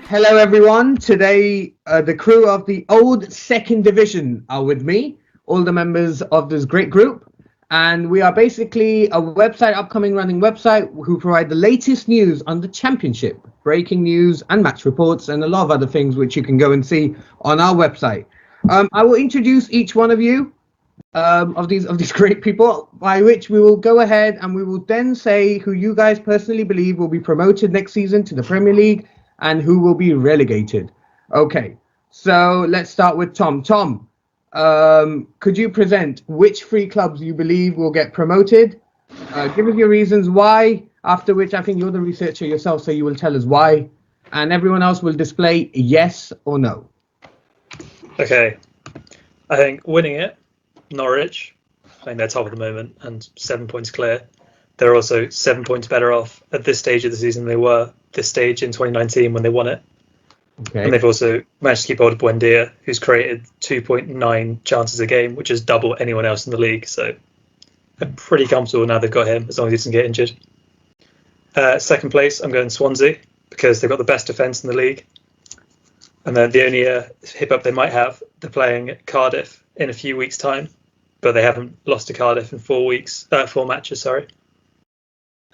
Hello, everyone. Today, the crew of the old second division are with me, all the members of this great group. And we are basically a website, upcoming running website, who provide the latest news on the championship, breaking news and match reports, and a lot of other things which you can go and see on our website. I will introduce each one of you of these great people, by which we will go ahead and we will then say who you guys personally believe will be promoted next season to the Premier League and who will be relegated. Okay, so let's start with Tom. Tom, could you present which three clubs you believe will get promoted? Give us your reasons why, after which I think you're the researcher yourself, so you will tell us why, and everyone else will display yes or no. Okay, I think winning it, Norwich, I think they're top at the moment and 7 points clear. They're also 7 points better off at this stage of the season than they were this stage in 2019 when they won it. Okay. And they've also managed to keep hold of Buendia, who's created 2.9 chances a game, which is double anyone else in the league. So they're pretty comfortable now they've got him, as long as he doesn't get injured. Second place, I'm going Swansea, because they've got the best defence in the league. And then the only hip-up they might have, they're playing Cardiff in a few weeks' time, but they haven't lost to Cardiff in 4 matches, sorry.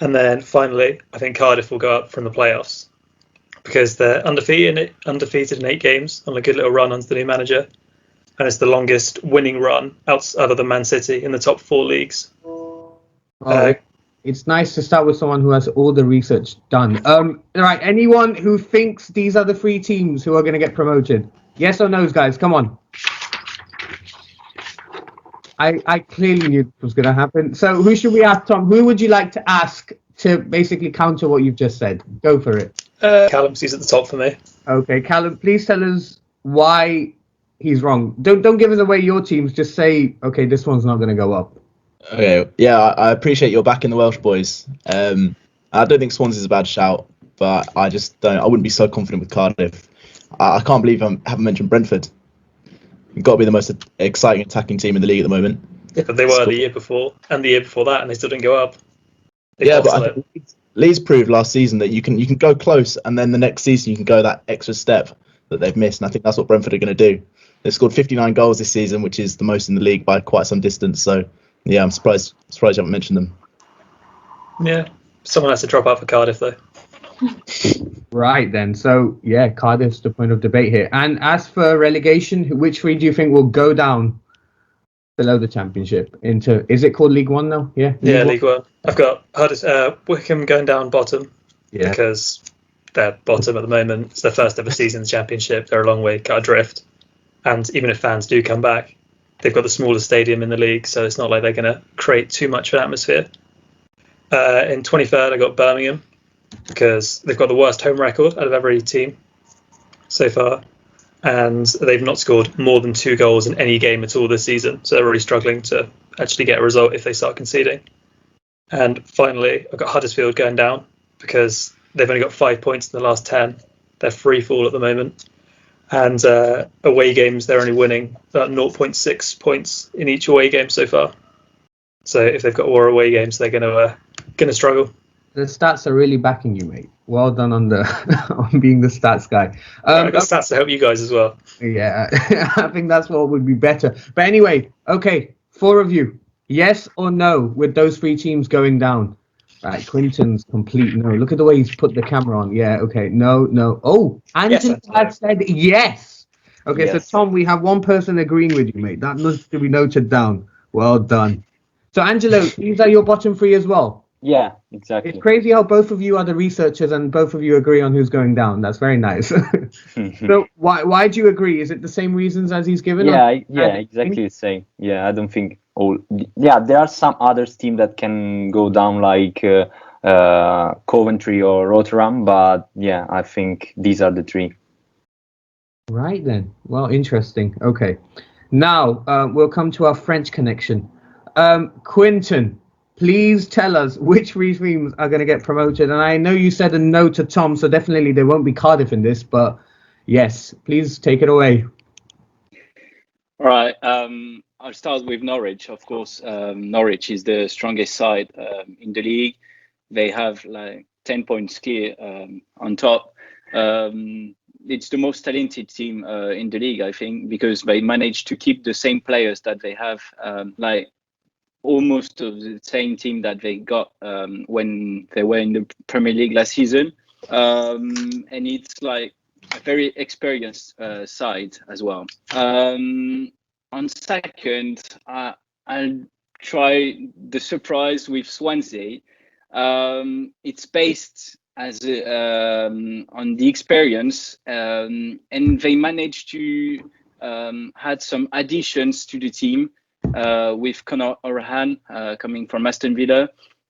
And then finally, I think Cardiff will go up from the playoffs because they're undefeated in 8 games on a good little run under the new manager. And it's the longest winning run other than Man City in the top 4 leagues. It's nice to start with someone who has all the research done. Right, anyone who thinks these are the 3 teams who are going to get promoted? Yes or no's, guys? Come on. I clearly knew this was going to happen. So who should we ask, Tom? Who would you like to ask to basically counter what you've just said? Go for it. Callum, he's at the top for me. Okay, Callum, please tell us why he's wrong. Don't give us away your teams. Just say, okay, this one's not going to go up. Okay, yeah, I appreciate your back in the Welsh boys. I don't think Swansea's a bad shout, but I wouldn't be so confident with Cardiff. I can't believe I haven't mentioned Brentford. You've got to be the most exciting attacking team in the league at the moment. Yeah, but they were the year before and the year before that, and they still didn't go up. But I think Leeds proved last season that you can go close, and then the next season you can go that extra step that they've missed. And I think that's what Brentford are going to do. They've scored 59 goals this season, which is the most in the league by quite some distance. So yeah, I'm surprised you haven't mentioned them. Yeah, someone has to drop out for Cardiff though. Right then, so yeah, Cardiff's the point of debate here. And as for relegation, which 3 do you think will go down below the Championship into? Is it called League One now? Yeah. League One. I've got Wickham going down bottom because they're bottom at the moment. It's their first ever season in the Championship. They're a long way cut adrift, and even if fans do come back, they've got the smallest stadium in the league, so it's not like they're going to create too much of an atmosphere. In 23rd, I got Birmingham, because they've got the worst home record out of every team so far, and they've not scored more than 2 goals in any game at all this season, so they're really struggling to actually get a result if they start conceding. And finally, I've got Huddersfield going down because they've only got 5 points in the last 10. They're free fall at the moment, and away games they're only winning about 0.6 points in each away game so far. So if they've got more away games, they're going to struggle. The stats are really backing you, mate. Well done on on being the stats guy. I've got stats to help you guys as well. Yeah, I think that's what would be better. But anyway, okay, 4 of you, yes or no with those 3 teams going down? Right, Quinton's complete no. Look at the way he's put the camera on. Yeah, okay, no. Oh, Anthony has said yes. Okay, yes. So Tom, we have one person agreeing with you, mate. That must be noted down. Well done. So Angelo, these are your bottom 3 as well. Yeah, exactly. It's crazy how both of you are the researchers and both of you agree on who's going down. That's very nice. So why do you agree? Is it the same reasons as he's given? Yeah, exactly the same. Yeah, I don't think all. Yeah, there are some other teams that can go down like Coventry or Rotterdam, but yeah, I think these are the 3. Right then. Well, interesting. Okay. Now we'll come to our French connection. Quinton, please tell us which 3 teams are going to get promoted. And I know you said a no to Tom, so definitely there won't be Cardiff in this. But yes, please take it away. All right. I'll start with Norwich. Of course, Norwich is the strongest side in the league. They have like 10 points clear on top. it's the most talented team in the league, I think, because they managed to keep the same players that they have, like almost of the same team that they got when they were in the Premier League last season. And it's like a very experienced side as well. On second, I'll try the surprise with Swansea. It's based on the experience, and they managed to had some additions to the team with Conor O'Rahan coming from Aston Villa.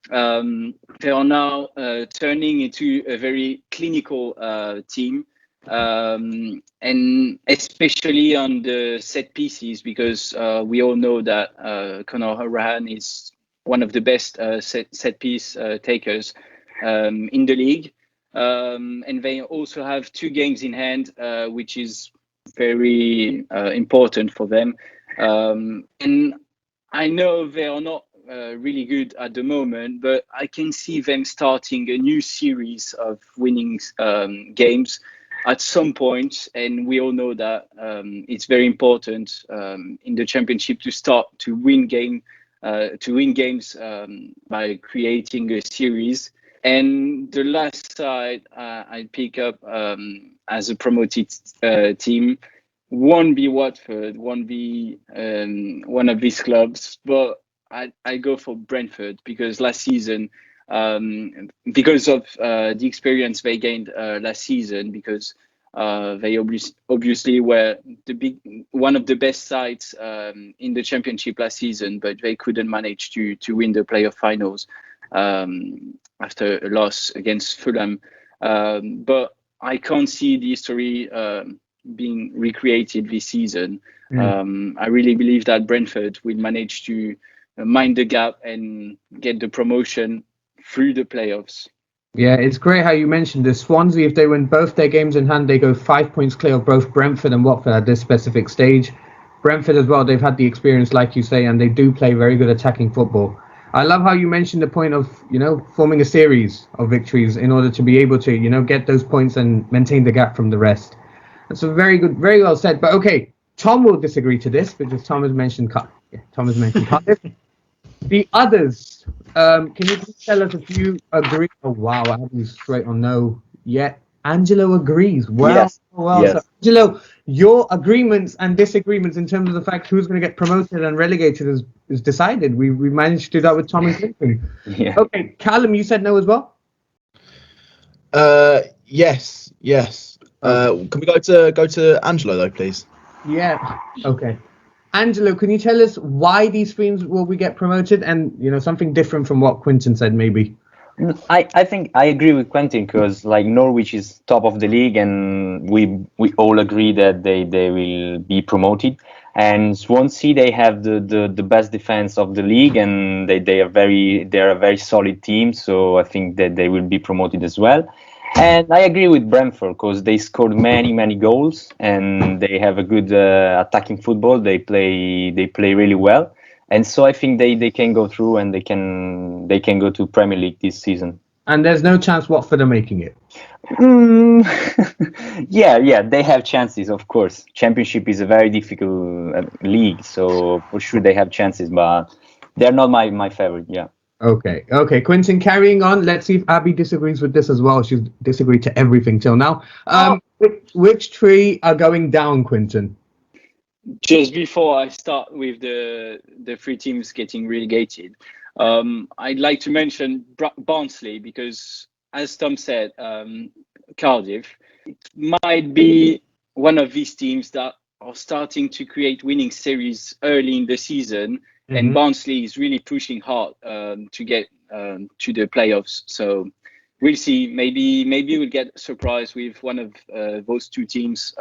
They are now turning into a very clinical team, and especially on the set pieces, because we all know that Conor O'Rahan is one of the best set piece takers in the league. And they also have 2 games in hand, which is very important for them. And I know they are not really good at the moment, but I can see them starting a new series of winning games at some point. And we all know that it's very important in the championship to start to win games by creating a series. And the last side I pick up as a promoted team won't be Watford, won't be one of these clubs, but I go for Brentford, because last season, because of the experience they gained last season, because they obviously were one of the best sides in the championship last season, but they couldn't manage to win the playoff finals after a loss against Fulham. But I can't see the history being recreated this season. I really believe that Brentford will manage to mind the gap and get the promotion through the playoffs. Yeah, it's great how you mentioned this. Swansea, if they win both their games in hand, they go 5 points clear of both Brentford and Watford at this specific stage. Brentford as well, they've had the experience, like you say, and they do play very good attacking football. I love how you mentioned the point of, forming a series of victories in order to be able to, get those points and maintain the gap from the rest. That's a very good, very well said. But okay, Tom will disagree to this because Tom has mentioned Cardiff. The others, can you please tell us if you agree? Oh wow, I haven't straight on no yet. Angelo agrees. Well, Yes. well. Yes. So, Angelo, your agreements and disagreements in terms of the fact who's going to get promoted and relegated is decided. We managed to do that with Tommy Clinton. Yeah. Okay, Callum, you said no as well. Yes. Okay. Can we go to Angelo though, please? Yeah. Okay. Angelo, can you tell us why these teams will we get promoted, and something different from what Quinton said, maybe? I think I agree with Quentin, because like Norwich is top of the league, and we all agree that they will be promoted. And Swansea, they have the best defense of the league, and they're a very solid team. So I think that they will be promoted as well. And I agree with Brentford, because they scored many goals, and they have a good attacking football. They play really well. And so I think they can go through, and they can go to Premier League this season. And there's no chance Watford are making it. Yeah, they have chances, of course. Championship is a very difficult league, so for sure they have chances, but they're not my favorite. Yeah. Okay, Quinton, carrying on. Let's see if Abby disagrees with this as well. She's disagreed to everything till now. Which three are going down, Quinton? Just before I start with the 3 teams getting relegated, I'd like to mention Barnsley, because, as Tom said, Cardiff, it might be one of these teams that are starting to create winning series early in the season, and Barnsley is really pushing hard to get to the playoffs. So we'll see. Maybe we'll get surprised with one of those 2 teams,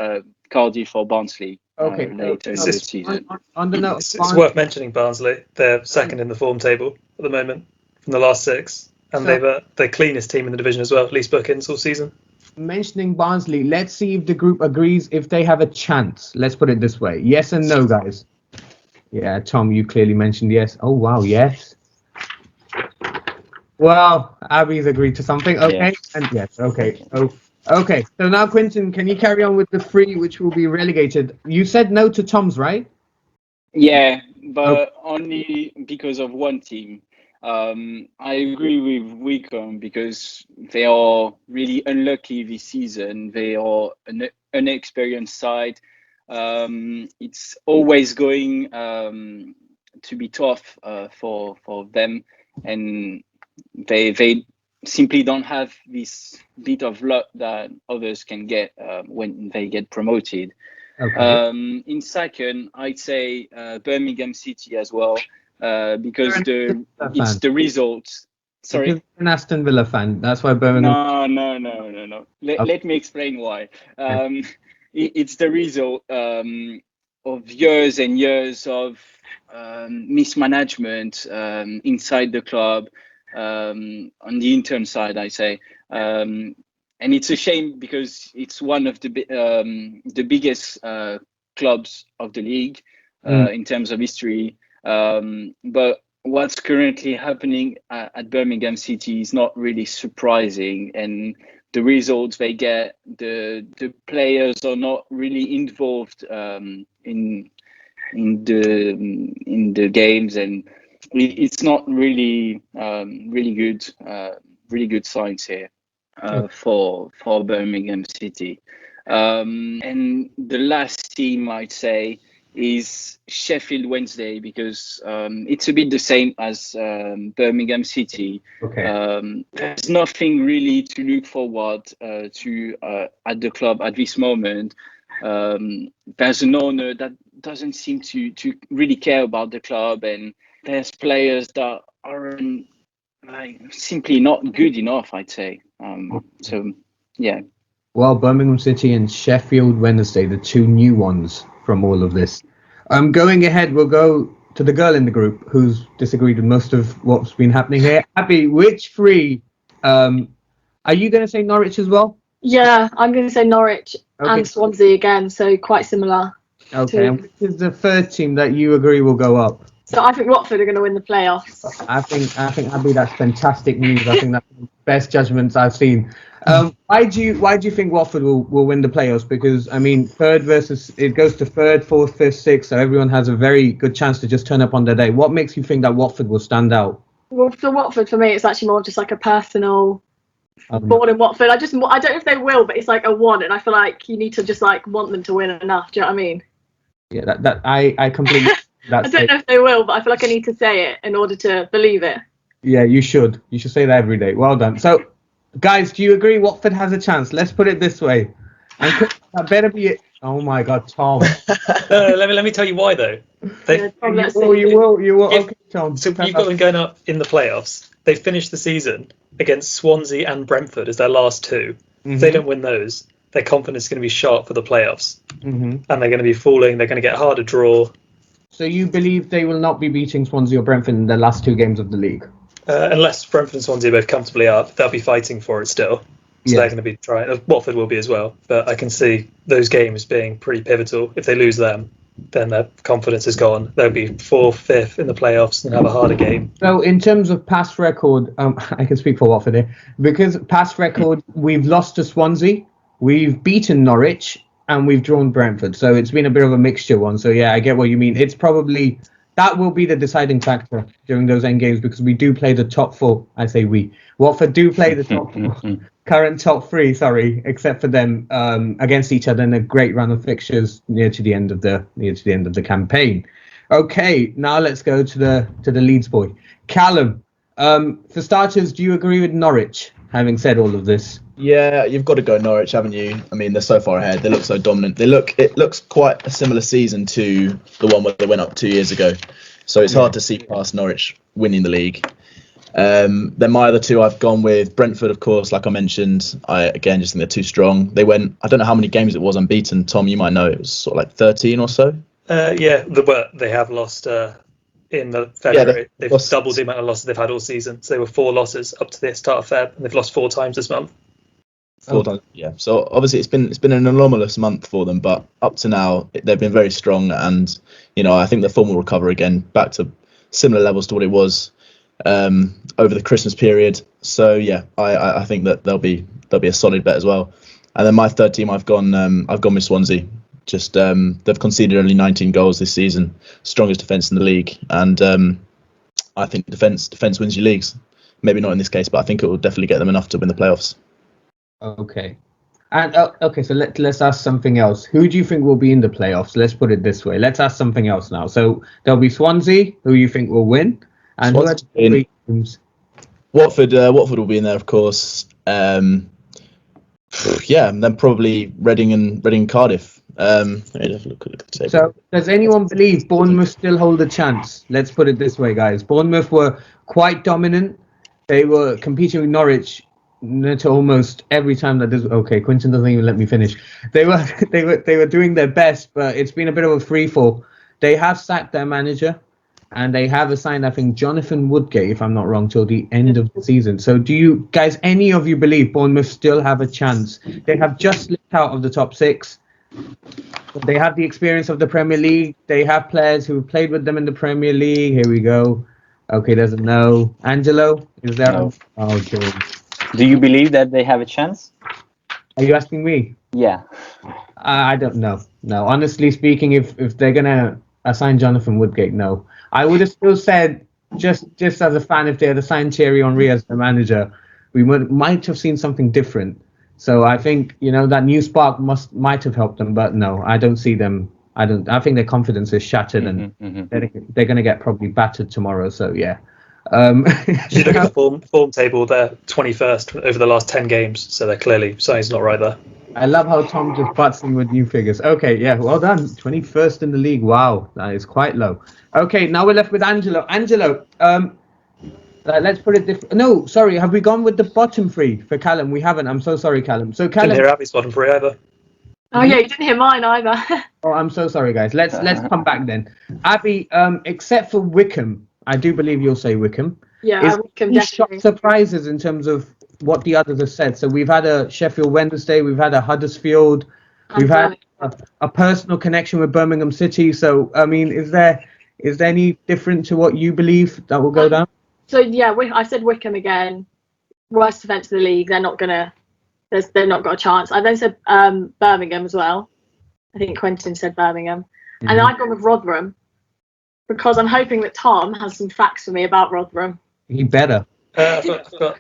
Cardiff or Barnsley. Okay, Later in the season. On the note, It's worth mentioning Barnsley. They're second in the form table at the moment from the last 6, and they're the cleanest team in the division as well, least bookings all season. Mentioning Barnsley, let's see if the group agrees if they have a chance. Let's put it this way: yes and no, guys. Yeah, Tom, you clearly mentioned yes. Oh wow, yes. Well, Abby's agreed to something. Okay, yeah. And yes. Okay. Okay, so now Quinton, can you carry on with the 3 which will be relegated? You said no to Tom's, right? Yeah, but only because of one team. I agree with Wickham because they are really unlucky this season. They are an inexperienced side. It's always going to be tough for them, and they simply don't have this bit of luck that others can get when they get promoted. Okay. In second, I'd say Birmingham City as well, because it's the results. Sorry. Because you're an Aston Villa fan, that's why Birmingham. No. Let me explain why. It's the result of years and years of mismanagement inside the club, on the intern side, I say. And it's a shame because it's one of the biggest clubs of the league in terms of history. But what's currently happening at Birmingham City is not really surprising, and the results they get, the players are not really involved in the games, and it's not really really good signs here for Birmingham City. And the last team I'd say is Sheffield Wednesday, because it's a bit the same as Birmingham City. Okay. There's nothing really to look forward to at the club at this moment. There's an owner that doesn't seem to really care about the club, and there's players that aren't simply not good enough, I'd say. So, yeah. Well, Birmingham City and Sheffield Wednesday, the 2 new ones from all of this. Going ahead, we'll go to the girl in the group who's disagreed with most of what's been happening here. Abby, which 3? Are you going to say Norwich as well? Yeah, I'm going to say Norwich and Swansea again, so quite similar. Okay, and which is the 3rd team that you agree will go up? So I think Watford are going to win the playoffs. I think Abby, that's fantastic news. I think that's the best judgments I've seen. Why do you think Watford will win the playoffs? Because I mean, it goes to 3rd, 4th, 5th, 6th, so everyone has a very good chance to just turn up on their day. What makes you think that Watford will stand out? Well, for Watford, for me, it's actually more just like a personal born in Watford. I don't know if they will, but it's like a want, and I feel like you need to just like want them to win enough. Do you know what I mean? Yeah, I completely. I don't know if they will, but I feel like I need to say it in order to believe it. Yeah, you should. You should say that every day. Well done. So, guys, do you agree Watford has a chance? Let's put it this way. And that better be it. Oh my God, Tom. Let me tell you why though. You will. Okay, Tom. So you've got them going up in the playoffs. They finished the season against Swansea and Brentford as their last 2. If they don't win those, their confidence is going to be sharp for the playoffs, and they're going to be falling. They're going to get a harder draw. So you believe they will not be beating Swansea or Brentford in the last 2 games of the league? Unless Brentford and Swansea are both comfortably up, they'll be fighting for it still. So they're going to be trying. Watford will be as well. But I can see those games being pretty pivotal. If they lose them, then their confidence is gone. They'll be 4th, 5th in the playoffs and have a harder game. So in terms of past record, I can speak for Watford here. Because past record, we've lost to Swansea, we've beaten Norwich, and we've drawn Brentford. So it's been a bit of a mixture one. So yeah, I get what you mean. It's probably, that will be the deciding factor during those end games, because we do play the top 4. I say we. Watford do play the top 4. Current top 3, sorry, except for them against each other in a great run of fixtures near to the end of the campaign. Okay, now let's go to the Leeds boy, Callum. For starters, do you agree with Norwich? Having said all of this. Yeah, you've got to go Norwich, haven't you? I mean, they're so far ahead. They look so dominant. It looks quite a similar season to the one where they went up 2 years ago. So it's hard to see past Norwich winning the league. Then my other 2, I've gone with Brentford, of course, like I mentioned. I again just think they're too strong. They went, I don't know how many games it was unbeaten. Tom, you might know, it was sort of like 13 or so. They have lost in the February. They've doubled the amount of losses they've had all season. So they were 4 losses up to the start of Feb, and they've lost 4 times this month. 4 times, yeah. So obviously it's been an anomalous month for them, but up to now they've been very strong, and I think the form will recover again back to similar levels to what it was over the Christmas period. So yeah, I think that they'll be they'll be a solid bet as well. And then my third team, I've gone with Swansea. Just they've conceded only 19 goals this season, strongest defence in the league, and I think defence wins you leagues. Maybe not in this case, but I think it will definitely get them enough to win the playoffs. Okay. And okay, so let's ask something else. Who do you think will be in the playoffs? Let's put it this way. Let's ask something else now. So there'll be Swansea, who you think will win, and who are the three teams? Watford will be in there, of course. And then probably Reading and Cardiff. Let me have a look at the table. So does anyone believe Bournemouth still hold a chance? Let's put it this way, guys. Bournemouth were quite dominant. They were competing with Norwich to almost every time that this. Okay, Quinton doesn't even let me finish. They were doing their best, but it's been a bit of a free fall. They have sacked their manager, and they have assigned, I think, Jonathan Woodgate, if I'm not wrong, till the end of the season. So do you guys, any of you believe Bournemouth still have a chance? They have just slipped out of the top 6. They have the experience of the Premier League. They have players who played with them in the Premier League. Here we go. Okay, there's a no. Angelo, is there? No. Oh, James. Do you believe that they have a chance? Are you asking me? Yeah. I don't know. No, honestly speaking, if they're gonna assign Jonathan Woodgate, no. I would have still said, just as a fan, if they had assigned Thierry Henry as the manager, we might have seen something different. So I think that new spark might have helped them, but no, I don't see them. I think their confidence is shattered, and they're going to get probably battered tomorrow. So yeah. If you look at the form table, they're 21st over the last 10 games, so they're clearly something's not right there. I love how Tom just butts in with new figures. Okay, yeah, well done. 21st in the league. Wow, that is quite low. Okay, now we're left with Angelo. Angelo, let's put it different. No, sorry, have we gone with the bottom 3 for Callum? We haven't. I'm so sorry, Callum. So Callum, didn't hear Abby's bottom 3 either. Oh yeah, you didn't hear mine either. Oh, I'm so sorry, guys. Let's come back then. Abby, except for Wickham, I do believe you'll say Wickham. Yeah, Wickham definitely. Shock surprises in terms of what the others have said. So we've had a Sheffield Wednesday, we've had a Huddersfield, we've had a personal connection with Birmingham City. So I mean, is there any different to what you believe that will go down? So yeah, I said Wickham again. Worst defence of the league. They're not got a chance. I then said Birmingham as well. I think Quentin said Birmingham, and I've gone with Rotherham because I'm hoping that Tom has some facts for me about Rotherham. He better. I've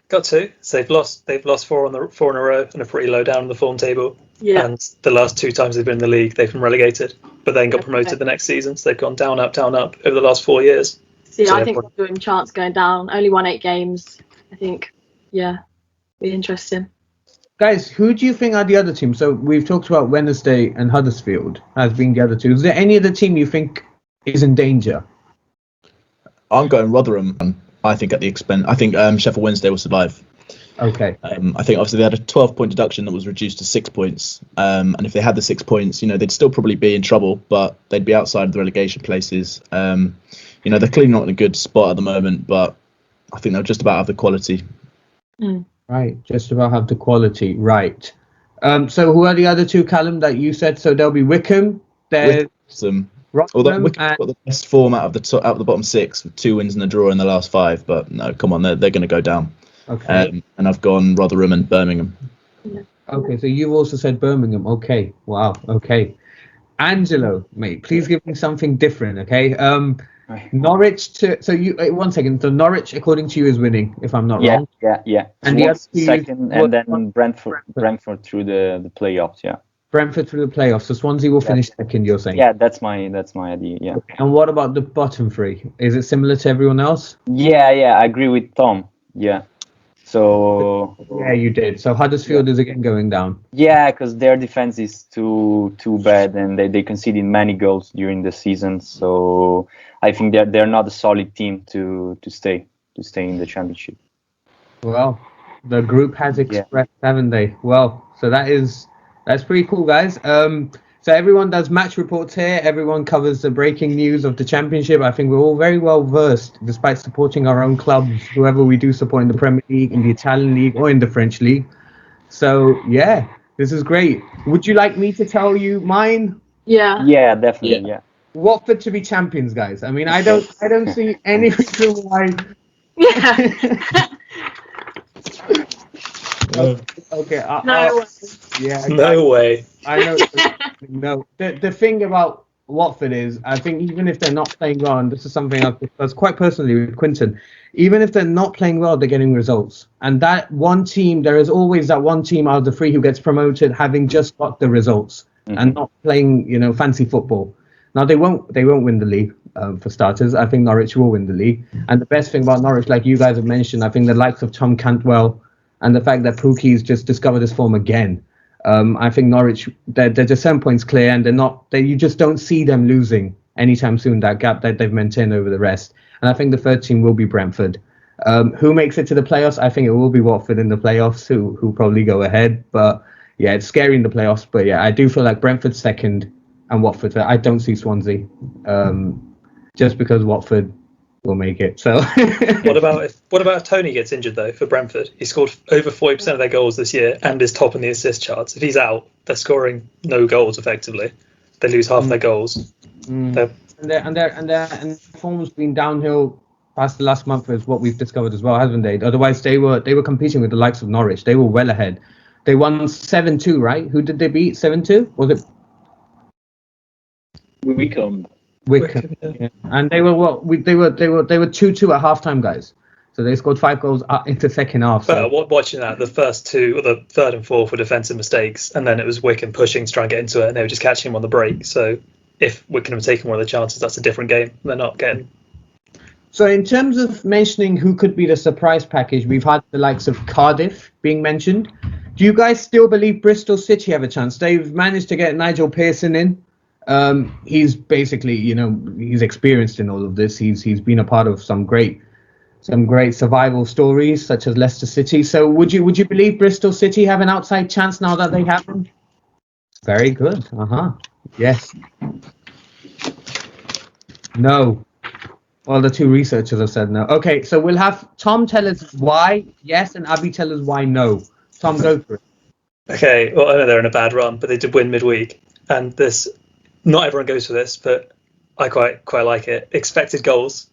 got 2. So they've lost 4 in a row and are pretty low down in the form table. Yeah. And the last 2 times they've been in the league, they've been relegated, but then got promoted the next season. So they've gone down, up over the last 4 years. See, I think we're doing chance going down. Only won 8 games. I think, yeah, be interesting. Guys, who do you think are the other teams? So we've talked about Wednesday and Huddersfield as being the other 2. Is there any other team you think is in danger? I'm going Rotherham. I think at the expense. I think Sheffield Wednesday will survive. Okay. I think obviously they had a 12-point deduction that was reduced to 6 points. And if they had the 6 points, they'd still probably be in trouble, but they'd be outside of the relegation places. They're clearly not in a good spot at the moment, but I think they'll just about have the quality. Right, just about have the quality. Right. So who are the other 2, Callum, that you said? So there'll be Wickham. There's Although Wickham's got the best form out of the bottom 6 with 2 wins and a draw in the last 5, but no, come on, they're going to go down. Okay. And I've gone Rotherham and Birmingham. Okay, so you've also said Birmingham. Okay, wow. Okay, Angelo, mate, please give me something different. Okay. Norwich so you 1 second. So Norwich, according to you, is winning, if I'm not wrong. Yeah. And the other second, and then Brentford through the playoffs. Yeah. Brentford through the playoffs. So Swansea will finish second, you're saying? Yeah, that's my idea. Yeah. Okay. And what about the bottom 3? Is it similar to everyone else? Yeah, I agree with Tom. Yeah. So. Yeah, you did. So Huddersfield is again going down. Yeah, because their defense is too bad, and they conceded many goals during the season. So I think they're not a solid team to stay in the championship. Well, the group has expressed, haven't they? Well, so that's pretty cool, guys. So everyone does match reports here. Everyone covers the breaking news of the championship. I think we're all very well versed, despite supporting our own clubs, whoever we do support in the Premier League, in the Italian League, or in the French League. So yeah, this is great. Would you like me to tell you mine? Yeah. Yeah, definitely. Yeah. Watford to be champions, guys. I mean, I don't see any reason why. Yeah. Okay. No way. Yeah. No way. I know. No. The thing about Watford is, I think even if they're not playing well, and this is something I've discussed quite personally with Quinton, even if they're not playing well, they're getting results. And that one team, there is always that one team out of the three who gets promoted, having just got the results and not playing, fancy football. Now they won't win the league. For starters, I think Norwich will win the league. And the best thing about Norwich, like you guys have mentioned, I think the likes of Tom Cantwell and the fact that Pookie's just discovered his form again. I think Norwich, they're just 7 points clear, and you just don't see them losing anytime soon, that gap that they've maintained over the rest. And I think the third team will be Brentford. Who makes it to the playoffs? I think it will be Watford in the playoffs, who probably go ahead. But yeah, it's scary in the playoffs. But yeah, I do feel like Brentford's second and Watford third. I don't see Swansea, just because Watford will make it. So what about if Tony gets injured though for Brentford? He scored over 40% of their goals this year and is top in the assist charts. If he's out, they're scoring no goals effectively. They lose half their goals. And their form's been downhill past the last month, is what we've discovered as well, haven't they? Otherwise, they were competing with the likes of Norwich. They were well ahead. They won 7-2, right? Who did they beat? 7-2? Was it Wycombe? Wycombe? Yeah. And they were 2-2 at halftime, guys. So they scored 5 goals into second half. So. But watching that, the first two, or the third and fourth, were defensive mistakes, and then it was Wycombe pushing to try and get into it, and they were just catching him on the break. So if Wycombe have taken one of the chances, that's a different game. They're not getting. So in terms of mentioning who could be the surprise package, we've had the likes of Cardiff being mentioned. Do you guys still believe Bristol City have a chance? They've managed to get Nigel Pearson in. He's basically, he's experienced in all of this. He's been a part of some great survival stories, such as Leicester City. So would you believe Bristol City have an outside chance now that they have him? Very good. Yes. No. Well, the two researchers have said no. Okay, so we'll have Tom tell us why yes, and Abby tell us why no. Tom, go for it. Okay, well, I know they're in a bad run, but they did win midweek, and this, not everyone goes for this, but I quite like it. Expected goals.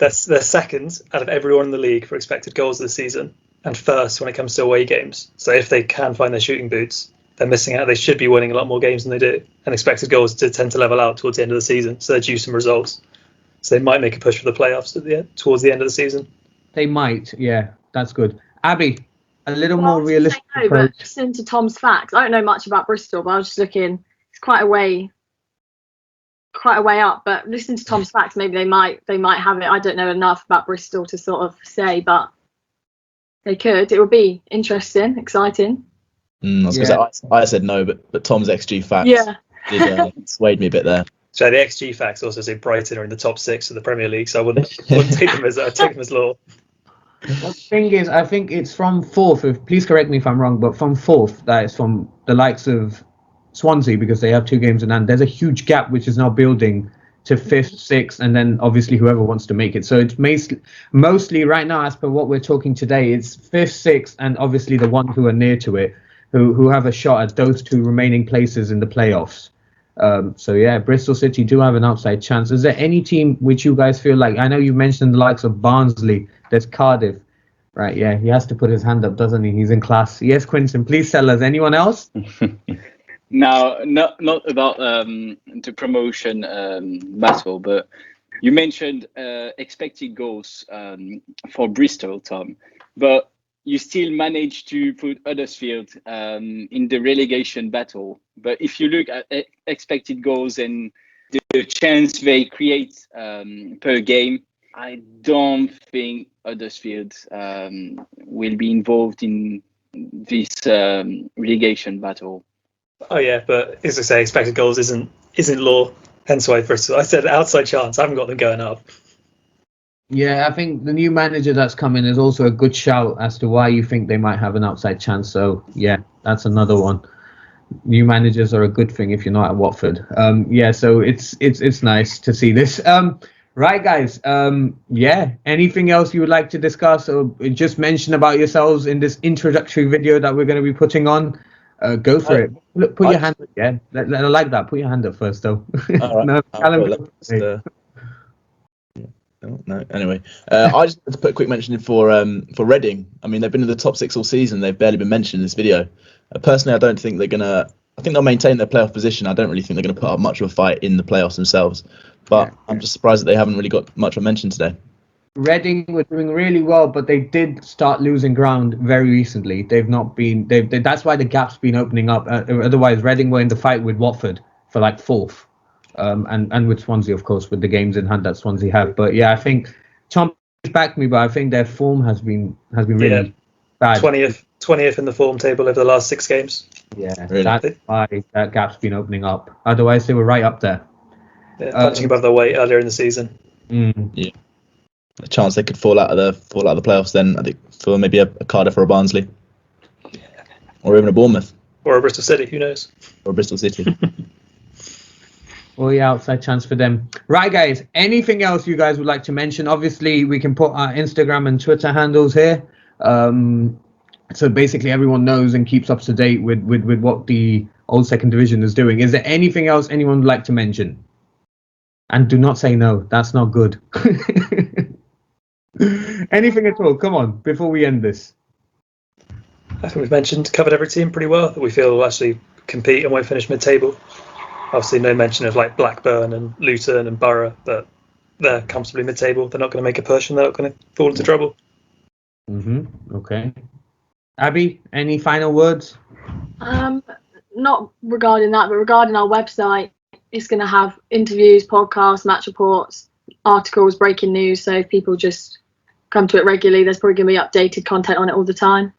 They're second out of everyone in the league for expected goals this season, and first when it comes to away games. So if they can find their shooting boots, they're missing out. They should be winning a lot more games than they do, and expected goals tend to level out towards the end of the season. So they're due some results. So they might make a push for the playoffs towards the end of the season. They might, yeah, that's good. Abby, a little more realistic approach. But listen to Tom's facts. I don't know much about Bristol, but I was just looking. It's quite a way up. But listen to Tom's facts. Maybe they might have it. I don't know enough about Bristol to sort of say, but they could. It would be interesting, exciting. I said no, but Tom's XG facts did swayed me a bit there. So the XG facts also say Brighton are in the top 6 of the Premier League, so I wouldn't take them as law. Well, the thing is, I think it's from fourth. Please correct me if I'm wrong, but from fourth, that is from the likes of Swansea, because they have 2 games in hand. There's a huge gap which is now building to 5th, 6th, and then obviously whoever wants to make it. So it's mostly right now, as per what we're talking today, it's 5th, 6th, and obviously the ones who are near to it, who have a shot at those 2 remaining places in the playoffs. So yeah, Bristol City do have an outside chance. Is there any team which you guys feel like? I know you mentioned the likes of Barnsley. There's Cardiff, right? Yeah, he has to put his hand up, doesn't he? He's in class. Yes, Quinton, please tell us. Anyone else? Now, not about the promotion battle, but you mentioned expected goals for Bristol, Tom, but you still managed to put Huddersfield in the relegation battle. But if you look at expected goals and the chance they create per game, I don't think Huddersfield will be involved in this relegation battle. Oh yeah, but as I say, expected goals isn't law. Hence why Bristol. I said outside chance. I haven't got them going up. Yeah, I think the new manager that's coming is also a good shout as to why you think they might have an outside chance. So yeah, that's another one. New managers are a good thing if you're not at Watford. Yeah, so it's nice to see this. Right, guys. Yeah, anything else you would like to discuss or just mention about yourselves in this introductory video that we're going to be putting on? Go for it. Look, put your hand up. Yeah, I like that. Put your hand up first, though. All right. No, Yeah. Oh, no. Anyway, I just wanted to put a quick mention in for Reading. I mean, they've been in the top 6 all season. They've barely been mentioned in this video. Personally, I don't think they're gonna. I think they'll maintain their playoff position. I don't really think they're going to put up much of a fight in the playoffs themselves. But I'm just surprised that they haven't really got much of a mention today. Reading were doing really well, but they did start losing ground very recently. They've not been. That's why the gap's been opening up. Otherwise, Reading were in the fight with Watford for like 4th. And with Swansea, of course, with the games in hand that Swansea have. But yeah, I think Tom backed me, but I think their form has been really bad. 20th in the form table over the last 6 games. Yeah, really? That's why that gap's been opening up. Otherwise, they were right up there. Yeah, punching above their weight earlier in the season. Yeah, a chance they could fall out of the playoffs. Then I think for maybe a Cardiff or a Barnsley, or even a Bournemouth, or a Bristol City. Who knows? Or Bristol City. Oh yeah, outside chance for them. Right, guys. Anything else you guys would like to mention? Obviously, we can put our Instagram and Twitter handles here, so basically everyone knows and keeps up to date with what the old second division is doing. Is there anything else anyone would like to mention? And do not say no. That's not good. Anything at all? Come on, before we end this. I think we've covered every team pretty well that we feel will actually compete and won't finish mid-table. Obviously, no mention of like Blackburn and Luton and Borough, but they're comfortably mid-table. They're not going to make a push, and they're not going to fall into trouble. Okay. Abby, any final words? Not regarding that, but regarding our website, it's going to have interviews, podcasts, match reports, articles, breaking news. So if people just come to it regularly, there's probably going to be updated content on it all the time.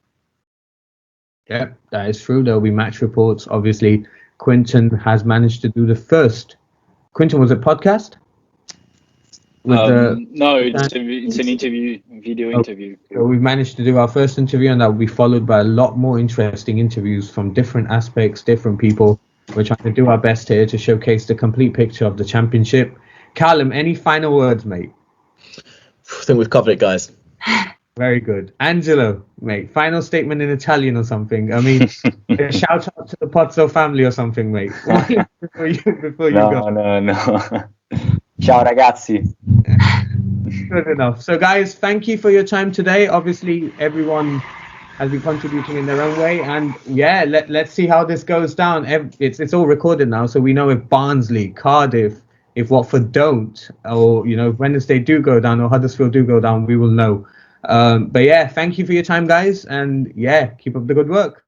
Yeah, that is true. There'll be match reports. Obviously, Quinton has managed to do the first. Quinton, was it podcast? No, it's an interview, video interview. So we've managed to do our first interview, and that will be followed by a lot more interesting interviews from different aspects, different people. We're trying to do our best here to showcase the complete picture of the championship. Callum, any final words, mate? I think we've covered it, guys. Very good. Angelo, mate, final statement in Italian or something. I mean, a shout out to the Pozzo family or something, mate. before you go. No. Ciao, ragazzi. Good enough. So, guys, thank you for your time today. Obviously, everyone has been contributing in their own way. And, yeah, let's see how this goes down. It's all recorded now, so we know if Barnsley, Cardiff, if Watford don't, or, if Wednesday do go down or Huddersfield do go down, we will know. But yeah, thank you for your time, guys, and yeah, keep up the good work.